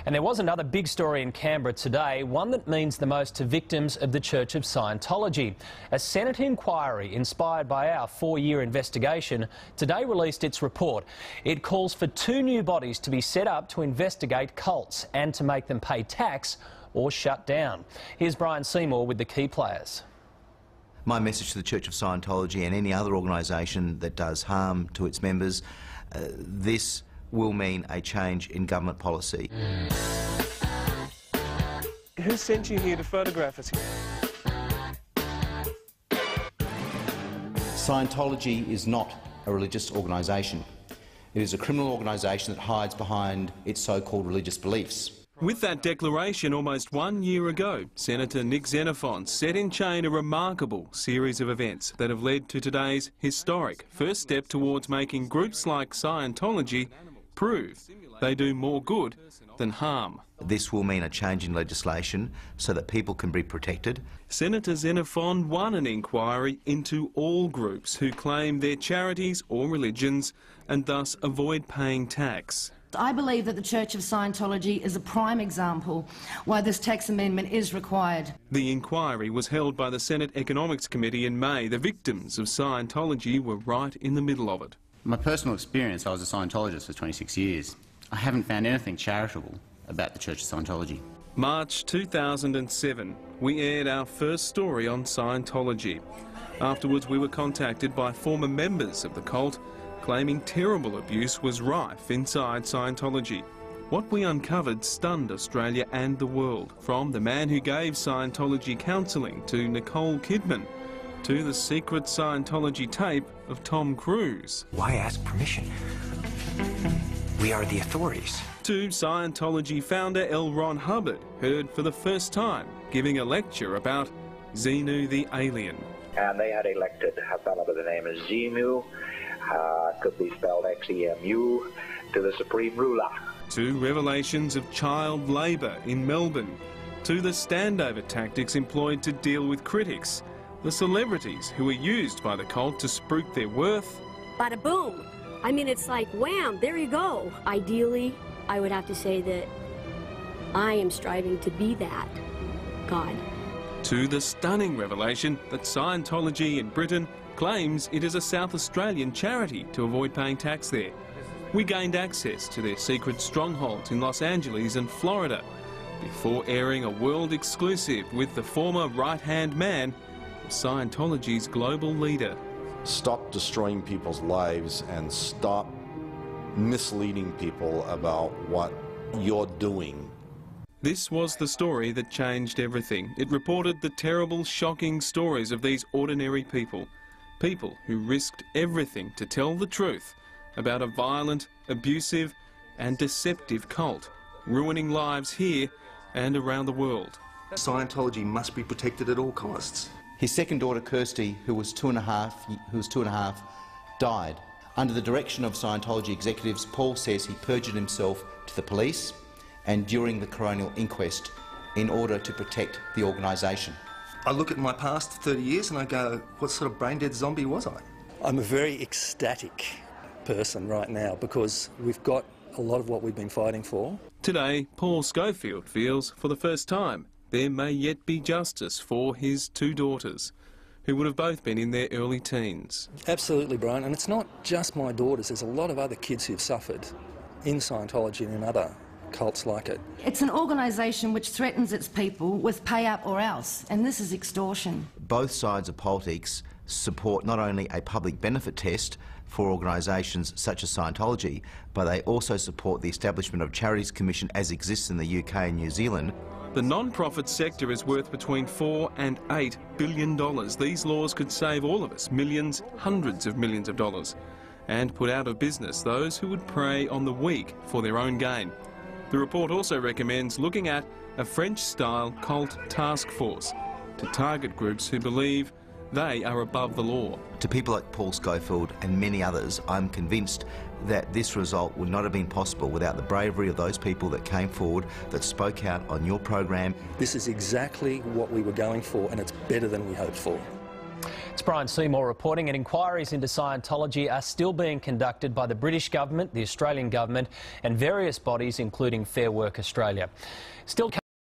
And there was another big story in Canberra today, one that means the most to victims of the Church of Scientology. A Senate inquiry inspired by our 4-year investigation today released its report. It calls for 2 new bodies to be set up to investigate cults and to make them pay tax or shut down. Here's Brian Seymour with the key players. My message to the Church of Scientology and any other organisation that does harm to its members, this will mean a change in government policy. Who sent you here to photograph us? Scientology is not a religious organisation. It is a criminal organisation that hides behind its so-called religious beliefs. With that declaration almost 1 year ago, Senator Nick Xenophon set in chain a remarkable series of events that have led to today's historic first step towards making groups like Scientology prove they do more good than harm. This will mean a change in legislation so that people can be protected. Senator Xenophon won an inquiry into all groups who claim they're charities or religions and thus avoid paying tax. I believe that the Church of Scientology is a prime example why this tax amendment is required. The inquiry was held by the Senate Economics Committee in May. The victims of Scientology were right in the middle of it. My personal experience, I was a Scientologist for 26 years. I haven't found anything charitable about the Church of Scientology. March 2007, we aired our first story on Scientology. Afterwards, we were contacted by former members of the cult claiming terrible abuse was rife inside Scientology. What we uncovered stunned Australia and the world, from the man who gave Scientology counselling to Nicole Kidman, to the secret Scientology tape of Tom Cruise. Why ask permission? We are the authorities. To Scientology founder L. Ron Hubbard, heard for the first time giving a lecture about Xenu the alien. And they had elected a fellow by the name of Xenu, could be spelled X-E-M-U, to the supreme ruler. To revelations of child labour in Melbourne, to the standover tactics employed to deal with critics, the celebrities who were used by the cult to spruik their worth. Bada boom! I mean, it's like, wham, there you go. Ideally, I would have to say that I am striving to be that God. To the stunning revelation that Scientology in Britain claims it is a South Australian charity to avoid paying tax there. We gained access to their secret strongholds in Los Angeles and Florida before airing a world exclusive with the former right-hand man of Scientology's global leader. Stop destroying people's lives and stop misleading people about what you're doing. This was the story that changed everything. It reported the terrible, shocking stories of these ordinary people. People who risked everything to tell the truth about a violent, abusive and deceptive cult, ruining lives here and around the world. Scientology must be protected at all costs. His second daughter, Kirsty, who was two and a half, died. Under the direction of Scientology executives, Paul says he perjured himself to the police and during the coronial inquest in order to protect the organisation. I look at my past 30 years and I go, what sort of brain-dead zombie was I? I'm a very ecstatic person right now because we've got a lot of what we've been fighting for. Today, Paul Schofield feels for the first time there may yet be justice for his 2 daughters, who would have both been in their early teens. Absolutely, Brian, and it's not just my daughters. There's a lot of other kids who've suffered in Scientology and in other cults like it. It's an organisation which threatens its people with pay up or else, and this is extortion. Both sides of politics support not only a public benefit test for organisations such as Scientology, but they also support the establishment of Charities Commission as exists in the UK and New Zealand. The non-profit sector is worth between $4 and $8 billion. These laws could save all of us millions, hundreds of millions of dollars, and put out of business those who would prey on the weak for their own gain. The report also recommends looking at a French-style cult task force to target groups who believe they are above the law. To people like Paul Schofield and many others, I'm convinced that this result would not have been possible without the bravery of those people that came forward, that spoke out on your program. This is exactly what we were going for, and it's better than we hoped for. It's Brian Seymour reporting, and inquiries into Scientology are still being conducted by the British government, the Australian government and various bodies including Fair Work Australia. Still